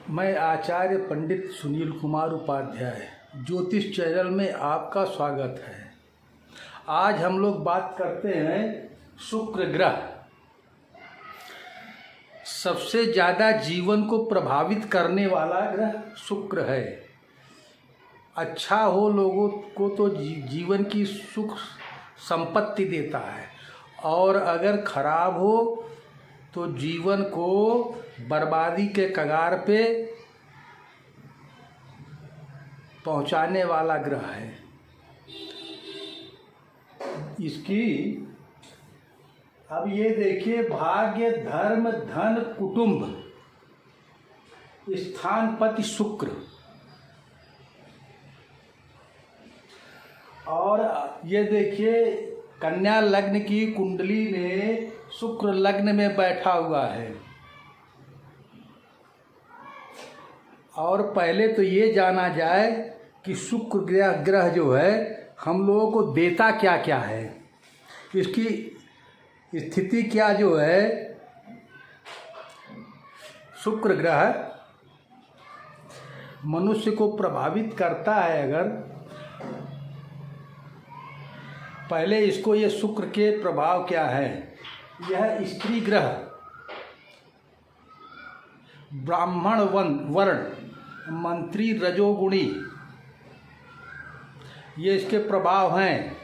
मैं आचार्य पंडित सुनील कुमार उपाध्याय ज्योतिष चैनल में आपका स्वागत है। आज हम लोग बात करते हैं शुक्र ग्रह। सबसे ज़्यादा जीवन को प्रभावित करने वाला ग्रह शुक्र है। अच्छा हो लोगों को तो जीवन की सुख संपत्ति देता है, और अगर खराब हो तो जीवन को बर्बादी के कगार पे पहुंचाने वाला ग्रह है। इसकी अब ये देखिए, भाग्य, धर्म, धन, कुटुंब, स्थानपति शुक्र, और ये देखिए कन्या लग्न की कुंडली में शुक्र लग्न में बैठा हुआ है। और पहले तो ये जाना जाए कि शुक्र ग्रह जो है हम लोगों को देता क्या क्या है, इसकी स्थिति क्या जो है। शुक्र ग्रह मनुष्य को प्रभावित करता है। अगर पहले इसको, ये शुक्र के प्रभाव क्या है। यह स्त्री ग्रह, ब्राह्मण वर्ण, मंत्री, रजोगुणी, ये इसके प्रभाव हैं।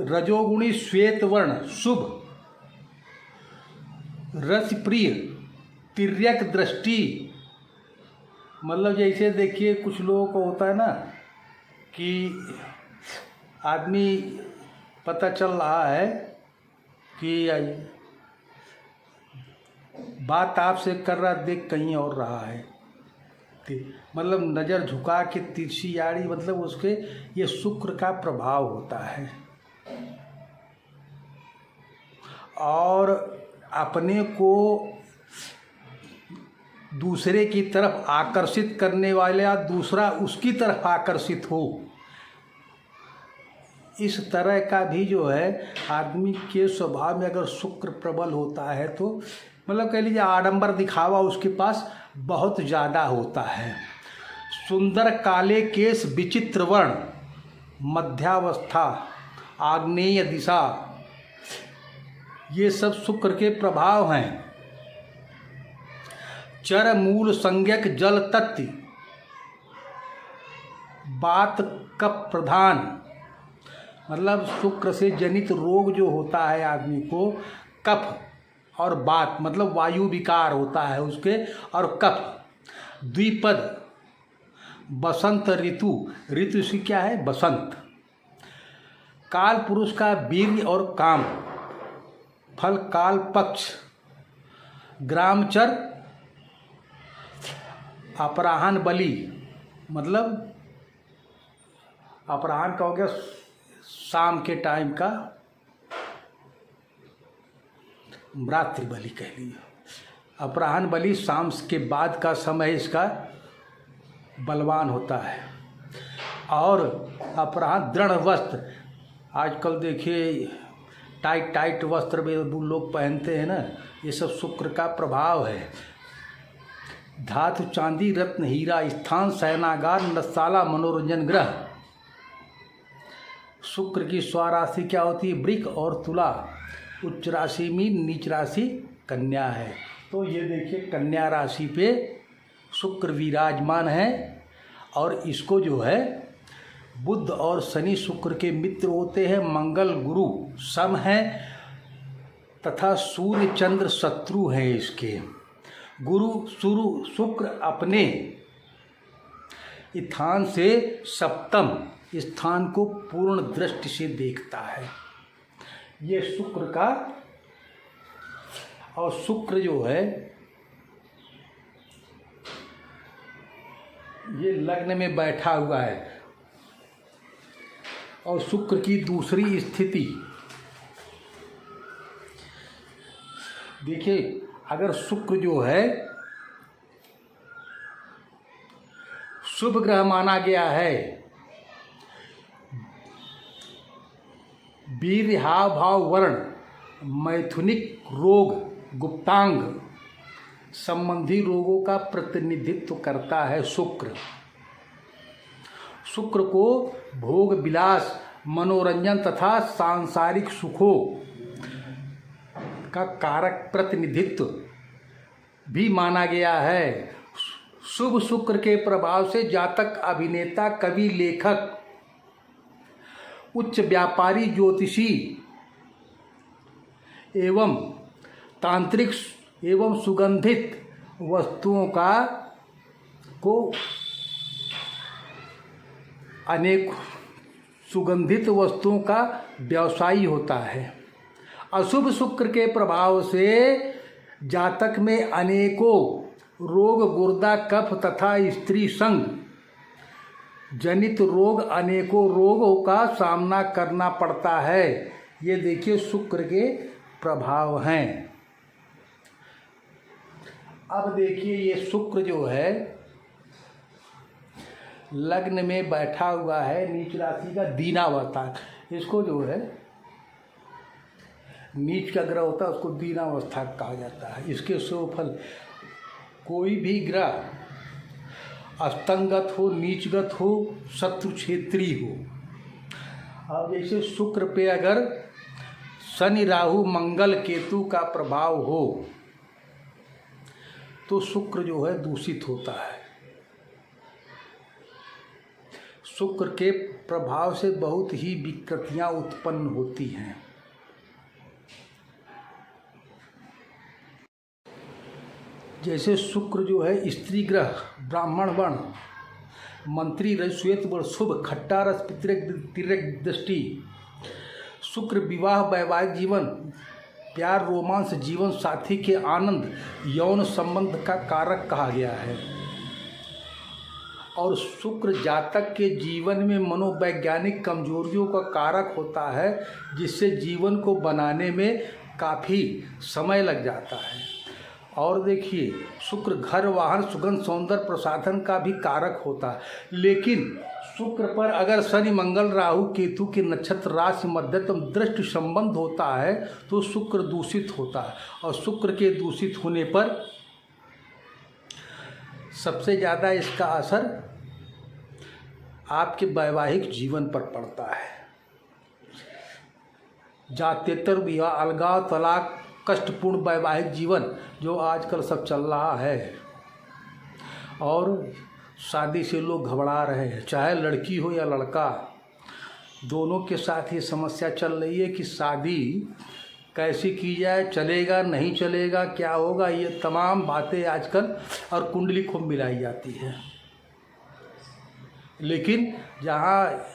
रजोगुणी श्वेत वर्ण शुभ, रसप्रिय, तिर्यक दृष्टि, मतलब जैसे देखिए कुछ लोगों को होता है ना कि आदमी पता चल रहा है कि बात आपसे कर रहा, देख कहीं और रहा है, मतलब नज़र झुका के तिरछी यारी, मतलब उसके ये शुक्र का प्रभाव होता है। और अपने को दूसरे की तरफ आकर्षित करने वाले या दूसरा उसकी तरफ आकर्षित हो, इस तरह का भी जो है आदमी के स्वभाव में अगर शुक्र प्रबल होता है तो मतलब कह लीजिए आडंबर दिखावा उसके पास बहुत ज़्यादा होता है। सुंदर काले केस, विचित्र वर्ण, मध्यावस्था, आग्नेय दिशा, ये सब शुक्र के प्रभाव हैं। चर मूल संज्ञक जल तत्व, बात कफ प्रधान, मतलब शुक्र से जनित रोग जो होता है आदमी को, कफ और बात मतलब वायु विकार होता है उसके, और कफ। द्विपद, बसंत ऋतु, ऋतु से क्या है बसंत। काल पुरुष का वीर्य और काम, फल काल पक्ष, ग्रामचर, अपराहन बलि, मतलब अपराहन का हो गया शाम के टाइम का, रात्रि बलि कह लीजिए। अपराहन बलि शाम के बाद का समय इसका बलवान होता है। और अपराहन दृढ़ वस्त्र, आजकल देखिए टाइट वस्त्र भी लोग पहनते हैं ना, ये सब शुक्र का प्रभाव है। धातु चांदी, रत्न, हीरा, स्थान शयनागार, नशाला, मनोरंजन ग्रह। शुक्र की स्वराशि क्या होती है वृक और तुला, उच्च राशि मीन, नीच राशि कन्या है। तो ये देखिए कन्या राशि पे शुक्र विराजमान है, और इसको जो है बुध और शनि शुक्र के मित्र होते हैं। मंगल गुरु सम है, तथा सूर्य चंद्र शत्रु हैं इसके। गुरु शुक्र अपने स्थान से सप्तम स्थान को पूर्ण दृष्टि से देखता है। ये शुक्र का, और शुक्र जो है ये लग्न में बैठा हुआ है। और शुक्र की दूसरी स्थिति देखिए, अगर शुक्र जो है शुभ ग्रह माना गया है, वीर्य, हाव भाव, वर्ण, मैथुनिक रोग, गुप्तांग संबंधी रोगों का प्रतिनिधित्व करता है शुक्र। शुक्र को भोग विलास, मनोरंजन तथा सांसारिक सुखों का कारक प्रतिनिधित्व भी माना गया है। शुभ शुक्र के प्रभाव से जातक अभिनेता, कवि, लेखक, उच्च व्यापारी, ज्योतिषी एवं तांत्रिक एवं सुगंधित वस्तुओं का व्यवसायी होता है। अशुभ शुक्र के प्रभाव से जातक में अनेकों रोग, गुर्दा, कफ तथा स्त्री संग जनित रोग, अनेकों रोगों का सामना करना पड़ता है। ये देखिए शुक्र के प्रभाव हैं। अब देखिए ये शुक्र जो है लग्न में बैठा हुआ है, नीच राशि का दीनावस्था, इसको जो है नीच का ग्रह होता है उसको दीनावस्था कहा जाता है। इसके शुभ फल, कोई भी ग्रह अस्तंगत हो, नीचगत हो, शत्रु क्षेत्री हो। अब जैसे शुक्र पे अगर शनि, राहु, मंगल, केतु का प्रभाव हो तो शुक्र जो है दूषित होता है। शुक्र के प्रभाव से बहुत ही विकृतियां उत्पन्न होती हैं। जैसे शुक्र जो है स्त्री ग्रह, ब्राह्मण वर्ण, मंत्री रज, श्वेत वर्ण, शुभ, खट्टा रस, तिर्यक दृष्टि। शुक्र विवाह, वैवाहिक जीवन, प्यार, रोमांस, जीवन साथी के आनंद, यौन संबंध का कारक कहा गया है। और शुक्र जातक के जीवन में मनोवैज्ञानिक कमजोरियों का कारक होता है, जिससे जीवन को बनाने में काफ़ी समय लग जाता है। और देखिए शुक्र घर, वाहन, सुगंध, सौंदर्य प्रसाधन का भी कारक होता है। लेकिन शुक्र पर अगर शनि, मंगल, राहु, केतु के नक्षत्र, राशि, मध्यतम दृष्टि संबंध होता है तो शुक्र दूषित होता है। और शुक्र के दूषित होने पर सबसे ज़्यादा इसका असर आपके वैवाहिक जीवन पर पड़ता है। जात्यंतर विवाह, अलगाव, तलाक, कष्टपूर्ण वैवाहिक जीवन जो आजकल सब चल रहा है, और शादी से लोग घबरा रहे हैं, चाहे लड़की हो या लड़का, दोनों के साथ ये समस्या चल रही है कि शादी कैसी की जाए, चलेगा नहीं चलेगा, क्या होगा, ये तमाम बातें आजकल और कुंडली खूब मिलाई जाती है। लेकिन जहाँ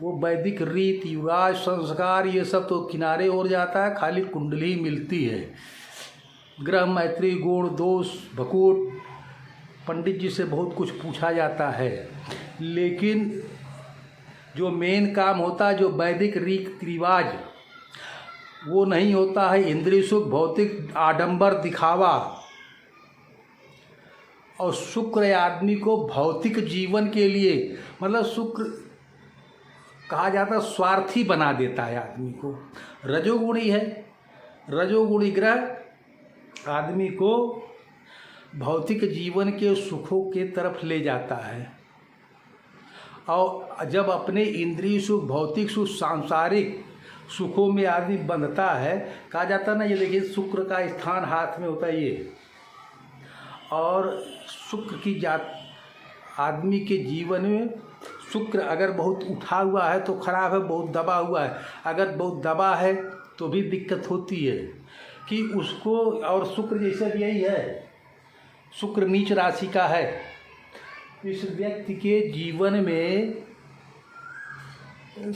वो वैदिक रीति रिवाज, संस्कार, ये सब तो किनारे हो जाता है, खाली कुंडली मिलती है। ग्रह, मैत्री, गुण, दोष, भकूट, पंडित जी से बहुत कुछ पूछा जाता है, लेकिन जो मेन काम होता है, जो वैदिक रीति रिवाज, वो नहीं होता है। इंद्रिय सुख, भौतिक आडंबर, दिखावा। और शुक्र आदमी को भौतिक जीवन के लिए, मतलब शुक्र कहा जाता है स्वार्थी बना देता है आदमी को। रजोगुणी है, रजोगुणी ग्रह आदमी को भौतिक जीवन के सुखों के तरफ ले जाता है। और जब अपने इंद्रिय सुख, भौतिक सुख, सांसारिक सुखों में आदमी बंधता है, कहा जाता है ना, ये देखिए शुक्र का स्थान हाथ में होता है ये। और शुक्र की जात आदमी के जीवन में शुक्र अगर बहुत उठा हुआ है तो खराब है, बहुत दबा हुआ है, अगर बहुत दबा है तो भी दिक्कत होती है कि उसको। और शुक्र जैसे यही है, शुक्र नीच राशि का है, इस व्यक्ति के जीवन में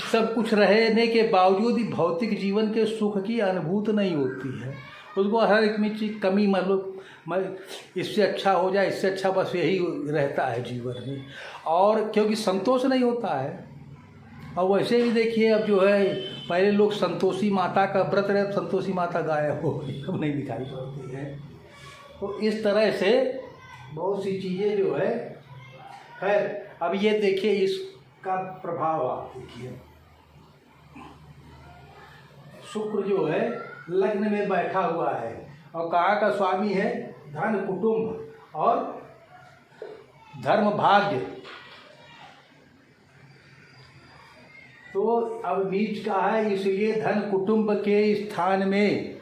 सब कुछ रहने के बावजूद भी भौतिक जीवन के सुख की अनुभूति नहीं होती है। उसको हर एक में चीज कमी, मतलब इससे अच्छा हो जाए, इससे अच्छा, बस यही रहता है जीवन में, और क्योंकि संतोष नहीं होता है। और वैसे भी देखिए अब जो है, पहले लोग संतोषी माता का व्रत रहे, संतोषी माता गायब हो गई, अब नहीं दिखाई पड़ती है। तो इस तरह से बहुत सी चीज़ें जो है। खैर अब ये देखिए इसका प्रभाव आप देखिए, शुक्र जो है लग्न में बैठा हुआ है और कहाँ का स्वामी है? धन, कुटुंब और धर्म भाग्य। तो अब नीच का है, इसलिए धन कुटुंब के स्थान में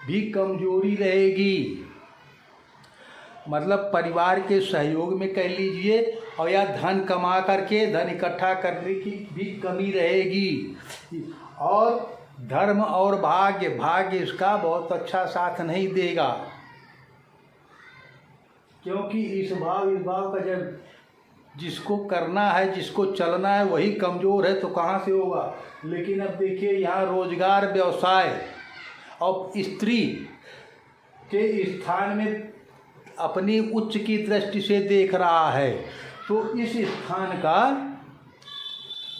भी कमजोरी रहेगी। मतलब परिवार के सहयोग में कह लीजिए, और या धन कमा करके धन इकट्ठा करने की भी कमी रहेगी। और धर्म और भाग्य इसका बहुत अच्छा साथ नहीं देगा, क्योंकि इस भाव का जब जिसको करना है, जिसको चलना है, वही कमज़ोर है तो कहाँ से होगा। लेकिन अब देखिए यहाँ रोजगार, व्यवसाय और स्त्री के स्थान में अपनी उच्च की दृष्टि से देख रहा है, तो इस स्थान का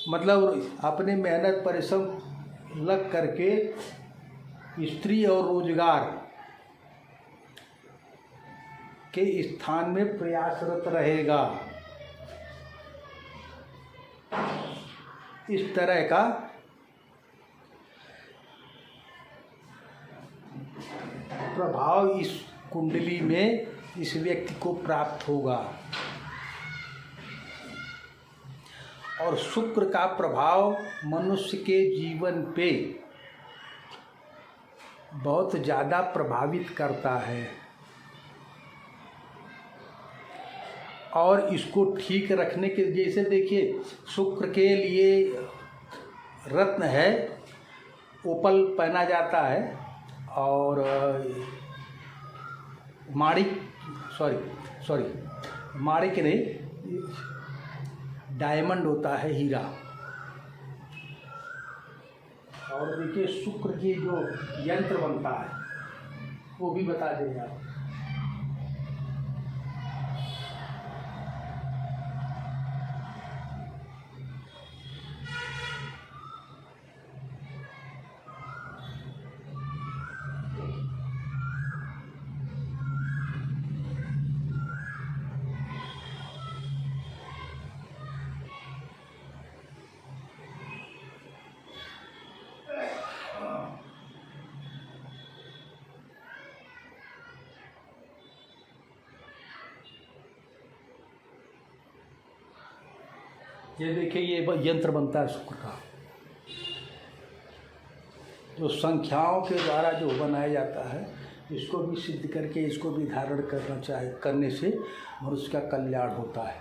मतलब अपने मेहनत परिश्रम लग करके स्त्री और रोजगार के स्थान में प्रयासरत रहेगा। इस तरह का प्रभाव इस कुंडली में इस व्यक्ति को प्राप्त होगा। और शुक्र का प्रभाव मनुष्य के जीवन पे बहुत ज़्यादा प्रभावित करता है, और इसको ठीक रखने के, जैसे देखिए शुक्र के लिए रत्न है, ओपल पहना जाता है, और माणिक नहीं, डायमंड होता है, हीरा। और देखिए शुक्र की जो यंत्र बनता है वो भी बता देंगे आप। ये देखिए ये यंत्र बनता है शुक्र का, जो संख्याओं के द्वारा जो बनाया जाता है, इसको भी सिद्ध करके इसको भी धारण करने से मनुष्य का कल्याण होता है।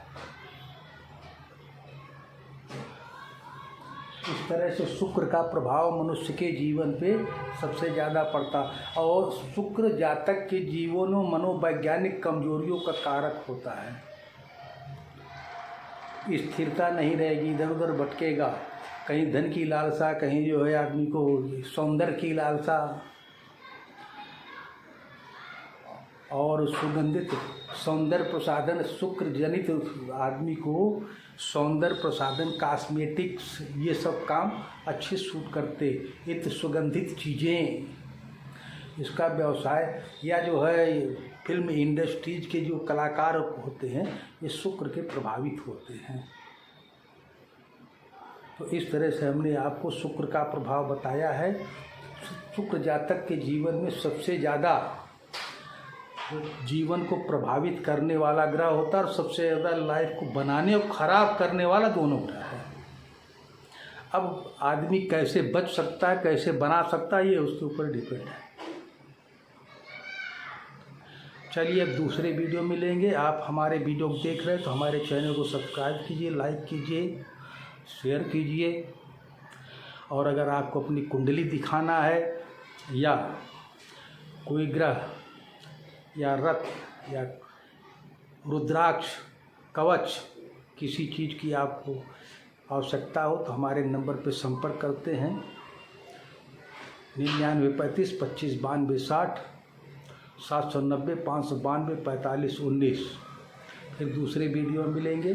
इस तरह से शुक्र का प्रभाव मनुष्य के जीवन पे सबसे ज़्यादा पड़ता, और शुक्र जातक के जीवनों मनोवैज्ञानिक कमजोरियों का कारक होता है। स्थिरता नहीं रहेगी, इधर उधर भटकेगा, कहीं धन की लालसा, कहीं जो है आदमी को सौंदर्य की लालसा, और सुगंधित सौंदर्य प्रसाधन, शुक्र जनित आदमी को सौंदर्य प्रसाधन, कॉस्मेटिक्स, ये सब काम अच्छे सूट करते। इत्र सुगंधित चीज़ें, इसका व्यवसाय, या जो है फिल्म इंडस्ट्रीज के जो कलाकार होते हैं, ये शुक्र के प्रभावित होते हैं। तो इस तरह से हमने आपको शुक्र का प्रभाव बताया है। शुक्र जातक के जीवन में सबसे ज़्यादा जीवन को प्रभावित करने वाला ग्रह होता है, और सबसे ज़्यादा लाइफ को बनाने और ख़राब करने वाला दोनों ग्रह है। अब आदमी कैसे बच सकता है, कैसे बना सकता है, ये उसके ऊपर डिपेंड है। चलिए अब दूसरे वीडियो मिलेंगे। आप हमारे वीडियो को देख रहे हैं तो हमारे चैनल को सब्सक्राइब कीजिए, लाइक कीजिए, शेयर कीजिए। और अगर आपको अपनी कुंडली दिखाना है, या कोई ग्रह या रत्न या रुद्राक्ष, कवच, किसी चीज़ की आपको आवश्यकता हो तो हमारे नंबर पर संपर्क करते हैं 9935 25 92 60, 790 592 45 19। फिर दूसरे वीडियो में मिलेंगे।